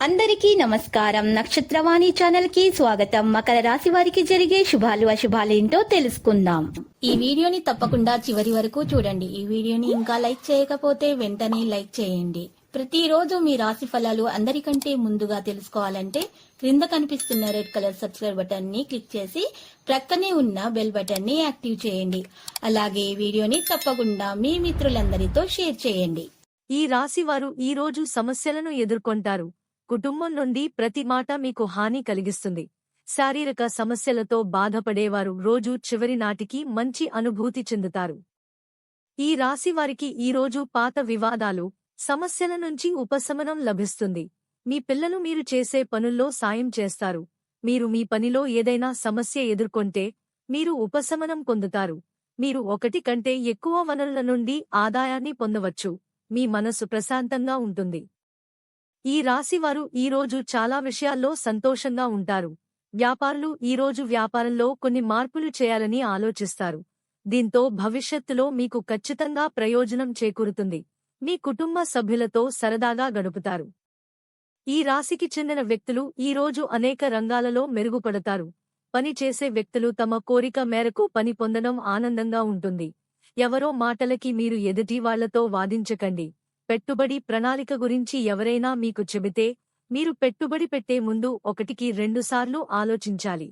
అందరికీ నమస్కారం. నక్షత్రవాణి ఛానల్ కి స్వాగతం. మకర రాశి వారికి జరిగే శుభాలు అశుభాలు ఏంటో తెలుసుకుందాం. ఈ వీడియోని తప్పకుండా చివరి వరకు చూడండి. ఈ వీడియోని ఇంకా లైక్ చేయకపోతే వెంటనే లైక్ చేయండి. ప్రతిరోజు మీ రాశి ఫలాలు అందరికంటే ముందుగా తెలుసుకోవాలంటే క్రింద కనిపిస్తున్న రెడ్ కలర్ సబ్స్క్రైబ్ బటన్ ని క్లిక్ చేసి ప్రక్కనే ఉన్న బెల్ బటన్ ని యాక్టివ్ చేయండి. అలాగే ఈ వీడియోని తప్పకుండా మీ మిత్రులందరితో షేర్ చేయండి. ఈ రాశి వారు ఈ రోజు సమస్యలను ఎదుర్కొంటారు. కుటుంబం నుండి ప్రతి మాట మీకు హాని కలిగిస్తుంది. శారీరక సమస్యలతో బాధపడేవారు రోజు చివరి నాటికి మంచి అనుభూతి చెందుతారు. ఈ రాశి వారికి ఈరోజు పాత వివాదాలు, సమస్యల నుంచి ఉపశమనం లభిస్తుంది. మీ పిల్లలు మీరు చేసే పనుల్లో సాయం చేస్తారు. మీరు మీ పనిలో ఏదైనా సమస్య ఎదుర్కొంటే మీరు ఉపశమనం పొందుతారు. మీరు ఒకటి కంటే ఎక్కువ వనరుల నుండి ఆదాయాన్ని పొందవచ్చు. మీ మనసు ప్రశాంతంగా ఉంటుంది. ఈ రాశివారు ఈరోజు చాలా విషయాల్లో సంతోషంగా ఉంటారు. వ్యాపారులు ఈరోజు వ్యాపారంలో కొన్ని మార్పులు చేయాలని ఆలోచిస్తారు. దీంతో భవిష్యత్తులో మీకు ఖచ్చితంగా ప్రయోజనం చేకూరుతుంది. మీ కుటుంబ సభ్యులతో సరదాగా గడుపుతారు. ఈ రాశికి చెందిన వ్యక్తులు ఈరోజు అనేక రంగాలలో మెరుగుపడతారు. పని చేసే వ్యక్తులు తమ కోరిక మేరకు పని పొందడం ఆనందంగా ఉంటుంది. ఎవరో మాటలకి మీరు ఎదుటి వాళ్లతో వాదించకండి. పెట్టుబడి ప్రణాళిక గురించి ఎవరైనా మీకు చెబితే మీరు పెట్టుబడి పెట్టే ముందు 1-2 సార్లు ఆలోచించాలి.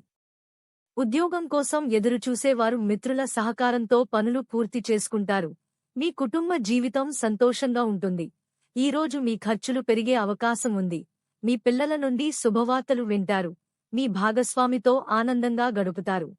ఉద్యోగం కోసం ఎదురుచూసేవారు మిత్రుల సహకారంతో పనులు పూర్తి చేసుకుంటారు. మీ కుటుంబ జీవితం సంతోషంగా ఉంటుంది. ఈరోజు మీ ఖర్చులు పెరిగే అవకాశం ఉంది. మీ పిల్లల నుండి శుభవార్తలు వింటారు. మీ భాగస్వామితో ఆనందంగా గడుపుతారు.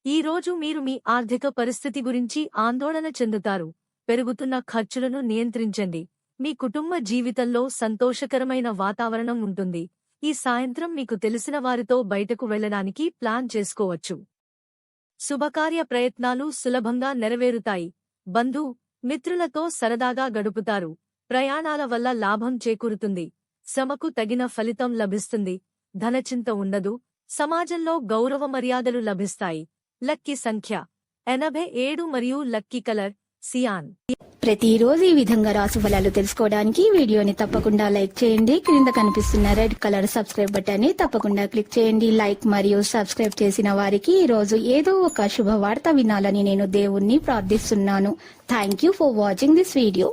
ఈరోజు మీరు మీ ఆర్థిక పరిస్థితి గురించి ఆందోళన చెందుతారు. పెరుగుతున్న ఖర్చులను నియంత్రించండి. మీ కుటుంబ జీవితంలో సంతోషకరమైన వాతావరణం ఉంటుంది. ఈ సాయంత్రం మీకు తెలిసిన వారితో బయటకు వెళ్లడానికి ప్లాన్ చేసుకోవచ్చు. శుభకార్య ప్రయత్నాలు సులభంగా నెరవేరుతాయి. బంధు మిత్రులతో సరదాగా గడుపుతారు. ప్రయాణాల వల్ల లాభం చేకూరుతుంది. శ్రమకు తగిన ఫలితం లభిస్తుంది. ధనచింత ఉండదు. సమాజంలో గౌరవ మర్యాదలు లభిస్తాయి. లక్కీ సంఖ్య 87 మరియు లక్కీ కలర్ సియాన్. ప్రతిరోజు ఈ విధంగా రాశి ఫలాలు తెలుసుకోవడానికి వీడియోని తప్పకుండా లైక్ చేయండి. క్రింద కనిపిస్తున్న రెడ్ కలర్ సబ్స్క్రైబ్ బటన్ ని తప్పకుండా క్లిక్ చేయండి. లైక్ మరియు సబ్స్క్రైబ్ చేసిన వారికి ఈ రోజు ఏదో ఒక శుభవార్త వినాలని నేను దేవుణ్ణి ప్రార్థిస్తున్నాను. Thank you for watching this video.